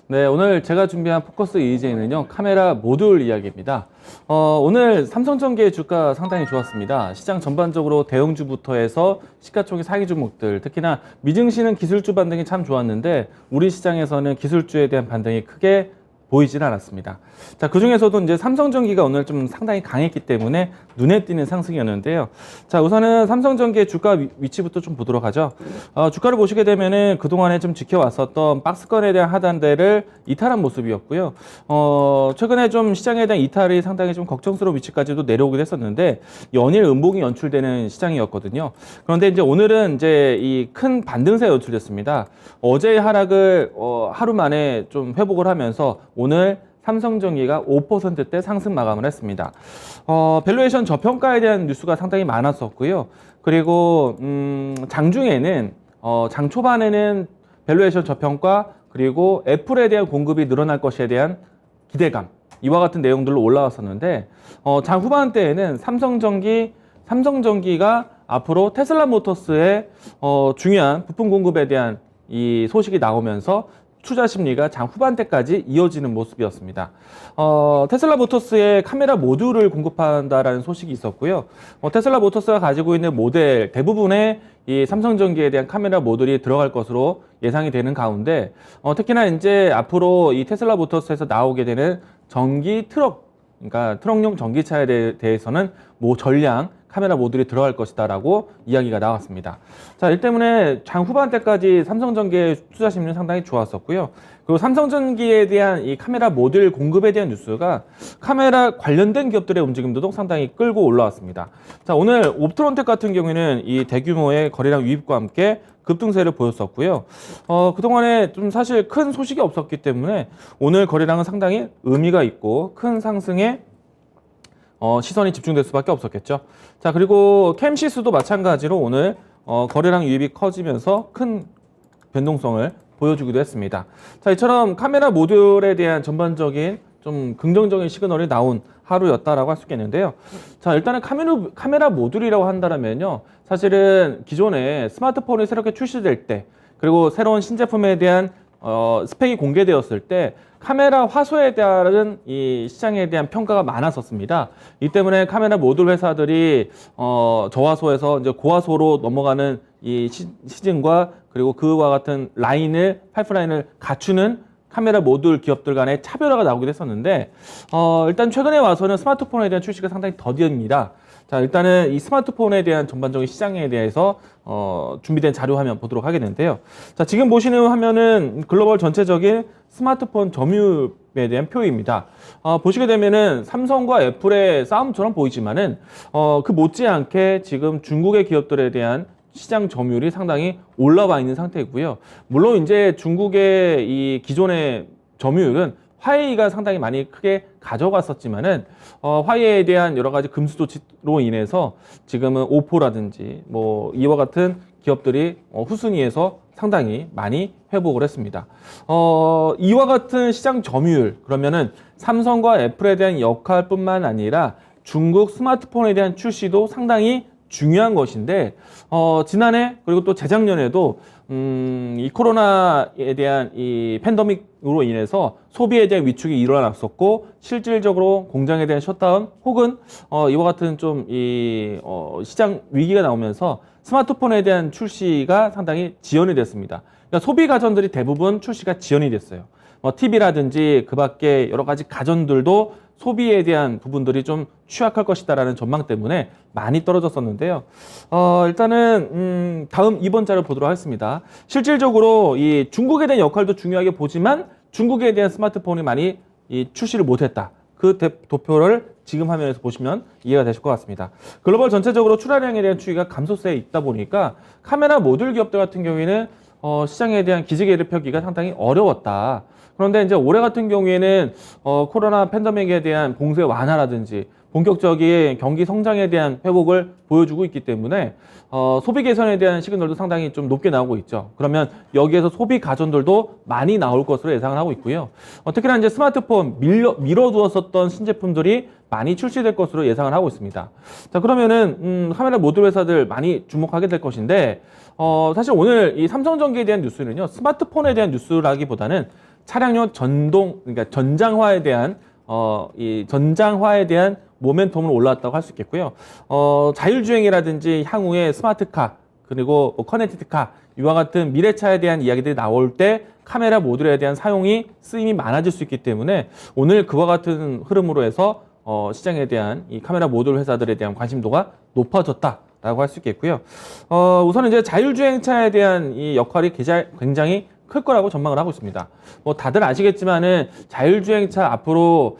네, 오늘 제가 준비한 포커스 EJ는요, 카메라 모듈 이야기입니다. 오늘 삼성전기의 주가 상당히 좋았습니다. 시장 전반적으로 대형주부터 해서 시가총액 상위 종목들, 특히나 미증시는 기술주 반등이 참 좋았는데, 우리 시장에서는 기술주에 대한 반등이 크게 보이질 않았습니다. 자, 그 중에서도 이제 삼성전기가 오늘 좀 상당히 강했기 때문에 눈에 띄는 상승이었는데요. 자, 우선은 삼성전기의 주가 위치부터 좀 보도록 하죠. 주가를 보시게 되면은 그동안에 좀 지켜왔었던 박스권에 대한 하단대를 이탈한 모습이었고요. 최근에 좀 시장에 대한 이탈이 상당히 좀 걱정스러운 위치까지도 내려오긴 했었는데 연일 음봉이 연출되는 시장이었거든요. 그런데 이제 오늘은 이제 이 큰 반등세 연출됐습니다. 어제의 하락을 하루 만에 좀 회복을 하면서 오늘 삼성전기가 5%대 상승 마감을 했습니다. 밸류에이션 저평가에 대한 뉴스가 상당히 많았었고요. 그리고 장중에는 장 초반에는 밸류에이션 저평가 그리고 애플에 대한 공급이 늘어날 것에 대한 기대감 이와 같은 내용들로 올라왔었는데 장 후반대에는 삼성전기가 앞으로 테슬라 모터스의 중요한 부품 공급에 대한 이 소식이 나오면서 투자 심리가 장 후반대까지 이어지는 모습이었습니다. 테슬라 모터스의 카메라 모듈을 공급한다라는 소식이 있었고요. 테슬라 모터스가 가지고 있는 모델 대부분의 이 삼성전기에 대한 카메라 모듈이 들어갈 것으로 예상이 되는 가운데 특히나 이제 앞으로 이 테슬라 모터스에서 나오게 되는 전기 트럭, 그러니까 트럭용 전기차에 대해서는 전량 카메라 모듈이 들어갈 것이다라고 이야기가 나왔습니다. 자, 이 때문에 장 후반대까지 삼성전기의 투자 심리는 상당히 좋았었고요. 그리고 삼성전기에 대한 이 카메라 모듈 공급에 대한 뉴스가 카메라 관련된 기업들의 움직임도 상당히 끌고 올라왔습니다. 자, 오늘 옵트론텍 같은 경우에는 이 대규모의 거래량 유입과 함께 급등세를 보였었고요. 그동안에 좀 사실 큰 소식이 없었기 때문에 오늘 거래량은 상당히 의미가 있고 큰 상승에 시선이 집중될 수밖에 없었겠죠. 자, 그리고 캠시스도 마찬가지로 오늘 거래량 유입이 커지면서 큰 변동성을 보여주기도 했습니다. 자, 이처럼 카메라 모듈에 대한 전반적인 좀 긍정적인 시그널이 나온 하루였다라고 할 수 있겠는데요. 자, 일단은 카메라 모듈이라고 한다면요. 사실은 기존에 스마트폰이 새롭게 출시될 때 그리고 새로운 신제품에 대한 스펙이 공개되었을 때 카메라 화소에 따른 이 시장에 대한 평가가 많았었습니다. 이 때문에 카메라 모듈 회사들이 저화소에서 이제 고화소로 넘어가는 이 시즌과 그리고 그와 같은 파이프라인을 갖추는 카메라 모듈 기업들 간의 차별화가 나오기도 했었는데 일단 최근에 와서는 스마트폰에 대한 출시가 상당히 더디입니다. 자, 일단은 이 스마트폰에 대한 전반적인 시장에 대해서 준비된 자료 화면 보도록 하겠는데요. 자, 지금 보시는 화면은 글로벌 전체적인 스마트폰 점유율에 대한 표입니다. 보시게 되면은 삼성과 애플의 싸움처럼 보이지만은 그 못지않게 지금 중국의 기업들에 대한 시장 점유율이 상당히 올라와 있는 상태이고요. 물론 이제 중국의 이 기존의 점유율은 화웨이가 상당히 많이 크게 가져갔었지만은 화웨이에 대한 여러 가지 금수 조치로 인해서 지금은 오포라든지 뭐 이와 같은 기업들이 후순위에서 상당히 많이 회복을 했습니다. 이와 같은 시장 점유율 그러면은 삼성과 애플에 대한 역할뿐만 아니라 중국 스마트폰에 대한 출시도 상당히 중요한 것인데 지난해 그리고 또 재작년에도 이 코로나에 대한 이 팬데믹으로 인해서 소비에 대한 위축이 일어났었고 실질적으로 공장에 대한 셧다운 혹은 이와 같은 좀 이 시장 위기가 나오면서 스마트폰에 대한 출시가 상당히 지연이 됐습니다. 그러니까 소비 가전들이 대부분 출시가 지연이 됐어요. TV라든지 그 밖에 여러 가지 가전들도 소비에 대한 부분들이 좀 취약할 것이다라는 전망 때문에 많이 떨어졌었는데요. 일단은 다음 이번 자료 보도록 하겠습니다. 실질적으로 이 중국에 대한 역할도 중요하게 보지만 중국에 대한 스마트폰이 많이 출시를 못했다. 그 도표를 지금 화면에서 보시면 이해가 되실 것 같습니다. 글로벌 전체적으로 출하량에 대한 추이가 감소세에 있다 보니까 카메라 모듈 기업들 같은 경우에는 시장에 대한 기지개를 펴기가 상당히 어려웠다. 그런데 이제 올해 같은 경우에는 코로나 팬데믹에 대한 봉쇄 완화라든지 본격적인 경기 성장에 대한 회복을 보여주고 있기 때문에 소비 개선에 대한 시그널도 상당히 좀 높게 나오고 있죠. 그러면 여기에서 소비 가전들도 많이 나올 것으로 예상을 하고 있고요. 특히나 이제 스마트폰 미뤄두었었던 신제품들이 많이 출시될 것으로 예상을 하고 있습니다. 자, 그러면은 카메라 모듈 회사들 많이 주목하게 될 것인데 사실 오늘 이 삼성전기에 대한 뉴스는요, 스마트폰에 대한 뉴스라기보다는 차량용 그러니까 전장화에 대한 이 전장화에 대한 모멘텀으로 올라왔다고 할 수 있겠고요. 자율주행이라든지 향후에 스마트카 그리고 커넥티드카 이와 같은 미래차에 대한 이야기들이 나올 때 카메라 모듈에 대한 쓰임이 많아질 수 있기 때문에 오늘 그와 같은 흐름으로 해서 시장에 대한 이 카메라 모듈 회사들에 대한 관심도가 높아졌다라고 할 수 있겠고요. 우선 이제 자율주행차에 대한 이 역할이 굉장히 클 거라고 전망을 하고 있습니다. 뭐 다들 아시겠지만은 자율주행차 앞으로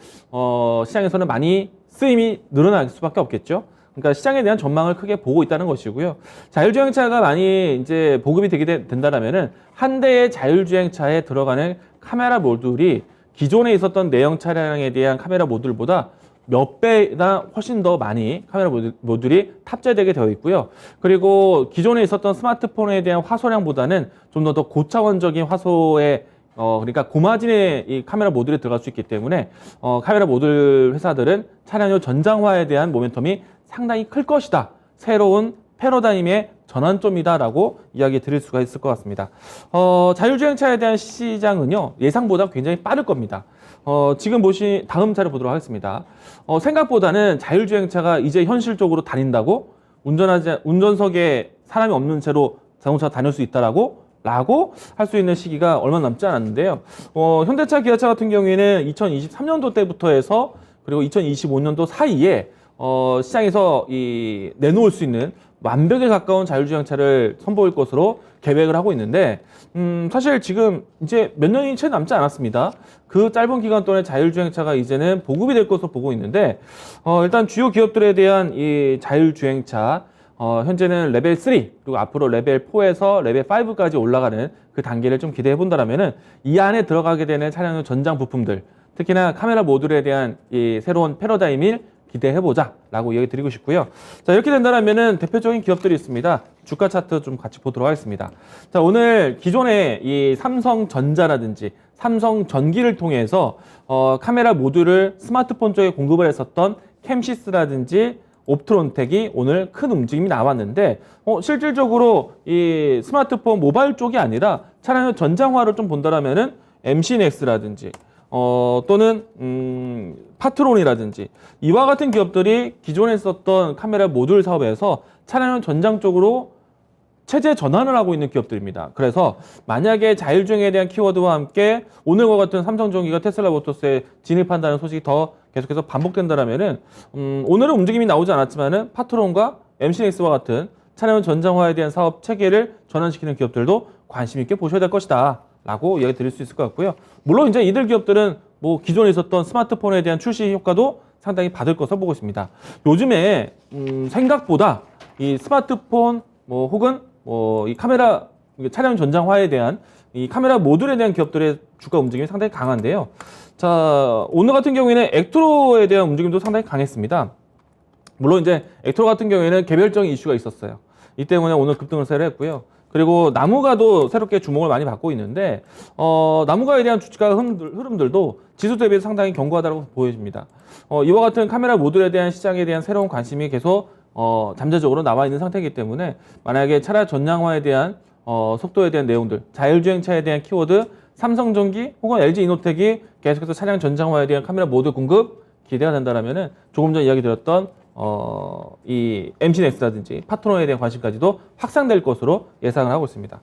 시장에서는 많이 쓰임이 늘어날 수밖에 없겠죠. 그러니까 시장에 대한 전망을 크게 보고 있다는 것이고요. 자율주행차가 많이 이제 보급이 된다라면은 한 대의 자율주행차에 들어가는 카메라 모듈이 기존에 있었던 내형 차량에 대한 카메라 모듈보다 몇 배나 훨씬 더 많이 카메라 모듈이 탑재되게 되어 있고요. 그리고 기존에 있었던 스마트폰에 대한 화소량보다는 좀 더 고차원적인 화소의 그러니까 고마진의 이 카메라 모듈에 들어갈 수 있기 때문에 카메라 모듈 회사들은 차량용 전장화에 대한 모멘텀이 상당히 클 것이다. 새로운 패러다임의 전환점이다라고 이야기 드릴 수가 있을 것 같습니다. 자율주행차에 대한 시장은요 예상보다 굉장히 빠를 겁니다. 지금 보신 다음 차를 보도록 하겠습니다. 생각보다는 자율주행차가 이제 현실적으로 다닌다고 운전석에 사람이 없는 채로 자동차가 다닐 수 있다라고 할 수 있는 시기가 얼마 남지 않았는데요. 현대차, 기아차 같은 경우에는 2023년도 때부터 해서 그리고 2025년도 사이에 시장에서 내놓을 수 있는 완벽에 가까운 자율주행차를 선보일 것으로 계획을 하고 있는데 사실 지금 이제 몇 년이 채 남지 않았습니다. 그 짧은 기간 동안에 자율주행차가 이제는 보급이 될 것으로 보고 있는데 일단 주요 기업들에 대한 이 자율주행차 현재는 레벨 3 그리고 앞으로 레벨 4에서 레벨 5까지 올라가는 그 단계를 좀 기대해 본다라면은 이 안에 들어가게 되는 차량용 전장 부품들 특히나 카메라 모듈에 대한 이 새로운 패러다임을 기대해보자 라고 이야기 드리고 싶고요. 자, 이렇게 된다면은 대표적인 기업들이 있습니다. 주가 차트 좀 같이 보도록 하겠습니다. 자, 오늘 기존의 이 삼성전자라든지 삼성전기를 통해서 카메라 모듈을 스마트폰 쪽에 공급을 했었던 캠시스라든지 옵트론텍이 오늘 큰 움직임이 나왔는데 실질적으로 이 스마트폰 모바일 쪽이 아니라 차량용 전장화를 좀 본다라면은 MC넥스라든지 또는 파트론이라든지 이와 같은 기업들이 기존에 썼던 카메라 모듈 사업에서 차량용 전장 쪽으로 체제 전환을 하고 있는 기업들입니다. 그래서 만약에 자율주행에 대한 키워드와 함께 오늘과 같은 삼성전기가 테슬라 모터스에 진입한다는 소식이 더 계속해서 반복된다라면은 오늘은 움직임이 나오지 않았지만은 파트론과 MC넥스와 같은 차량용 전장화에 대한 사업 체계를 전환시키는 기업들도 관심 있게 보셔야 될 것이다. 라고 이야기 드릴 수 있을 것 같고요. 물론 이제 이들 기업들은 뭐 기존에 있었던 스마트폰에 대한 출시 효과도 상당히 받을 것으로 보고 있습니다. 요즘에 생각보다 이 스마트폰 혹은 이 카메라 차량 전장화에 대한 이 카메라 모듈에 대한 기업들의 주가 움직임이 상당히 강한데요. 자, 오늘 같은 경우에는 액트로에 대한 움직임도 상당히 강했습니다. 물론 이제 액트로 같은 경우에는 개별적인 이슈가 있었어요. 이 때문에 오늘 급등을 세례했고요. 그리고 나무가도 새롭게 주목을 많이 받고 있는데 나무가에 대한 주가 흐름들도 지수 대비해서 상당히 견고하다고 보여집니다. 이와 같은 카메라 모듈에 대한 시장에 대한 새로운 관심이 계속 잠재적으로 나와 있는 상태이기 때문에 만약에 차량 전량화에 대한 속도에 대한 내용들, 자율주행차에 대한 키워드, 삼성전기 혹은 LG이노텍이 계속해서 차량 전장화에 대한 카메라 모듈 공급 기대가 된다라면은 조금 전 이야기 드렸던 이 MC넥스라든지 파트너에 대한 관심까지도 확산될 것으로 예상을 하고 있습니다.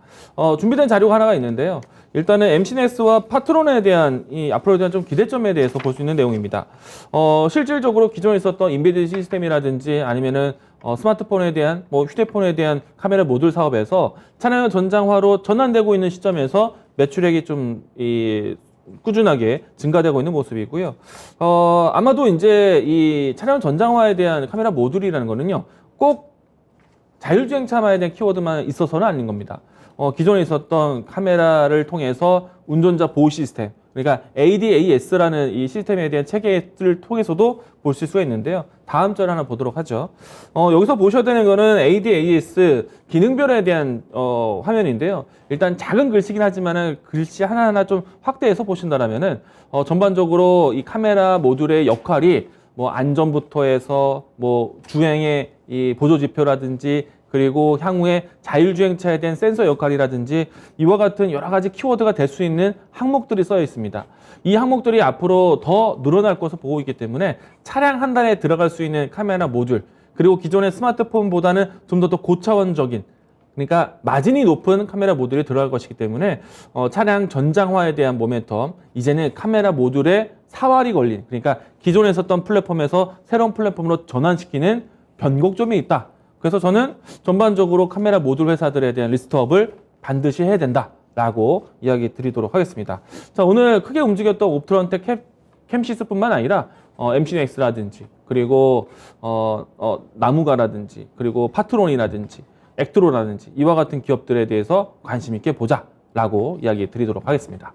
준비된 자료가 하나가 있는데요. 일단은 MC넥스와 파트론에 대한 이 앞으로에 대한 좀 기대점에 대해서 볼 수 있는 내용입니다. 실질적으로 기존에 있었던 인베디드 시스템이라든지 아니면은 스마트폰에 대한 휴대폰에 대한 카메라 모듈 사업에서 차량 전장화로 전환되고 있는 시점에서 매출액이 좀 꾸준하게 증가되고 있는 모습이고요. 아마도 이제 이 차량 전장화에 대한 카메라 모듈이라는 거는요, 꼭 자율주행차에 대한 키워드만 있어서는 아닌 겁니다. 기존에 있었던 카메라를 통해서 운전자 보호 시스템, 그러니까 ADAS라는 이 시스템에 대한 체계를 통해서도 보실 수가 있는데요. 다음 절 하나 보도록 하죠. 여기서 보셔야 되는 거는 ADAS 기능별에 대한 화면인데요. 일단 작은 글씨긴 하지만은 글씨 하나하나 좀 확대해서 보신다라면은 전반적으로 이 카메라 모듈의 역할이 안전부터 해서 주행의 이 보조 지표라든지 그리고 향후에 자율주행차에 대한 센서 역할이라든지 이와 같은 여러 가지 키워드가 될 수 있는 항목들이 써 있습니다. 이 항목들이 앞으로 더 늘어날 것을 보고 있기 때문에 차량 한 단에 들어갈 수 있는 카메라 모듈, 그리고 기존의 스마트폰보다는 좀 더 고차원적인, 그러니까 마진이 높은 카메라 모듈이 들어갈 것이기 때문에 차량 전장화에 대한 모멘텀, 이제는 카메라 모듈에 사활이 걸린, 그러니까 기존에 썼던 플랫폼에서 새로운 플랫폼으로 전환시키는 변곡점이 있다. 그래서 저는 전반적으로 카메라 모듈 회사들에 대한 리스트업을 반드시 해야 된다라고 이야기 드리도록 하겠습니다. 자, 오늘 크게 움직였던 옵트론텍 캠시스뿐만 아니라 MCNX라든지, 그리고 나무가라든지, 그리고 파트론이라든지, 액트로라든지 이와 같은 기업들에 대해서 관심 있게 보자라고 이야기 드리도록 하겠습니다.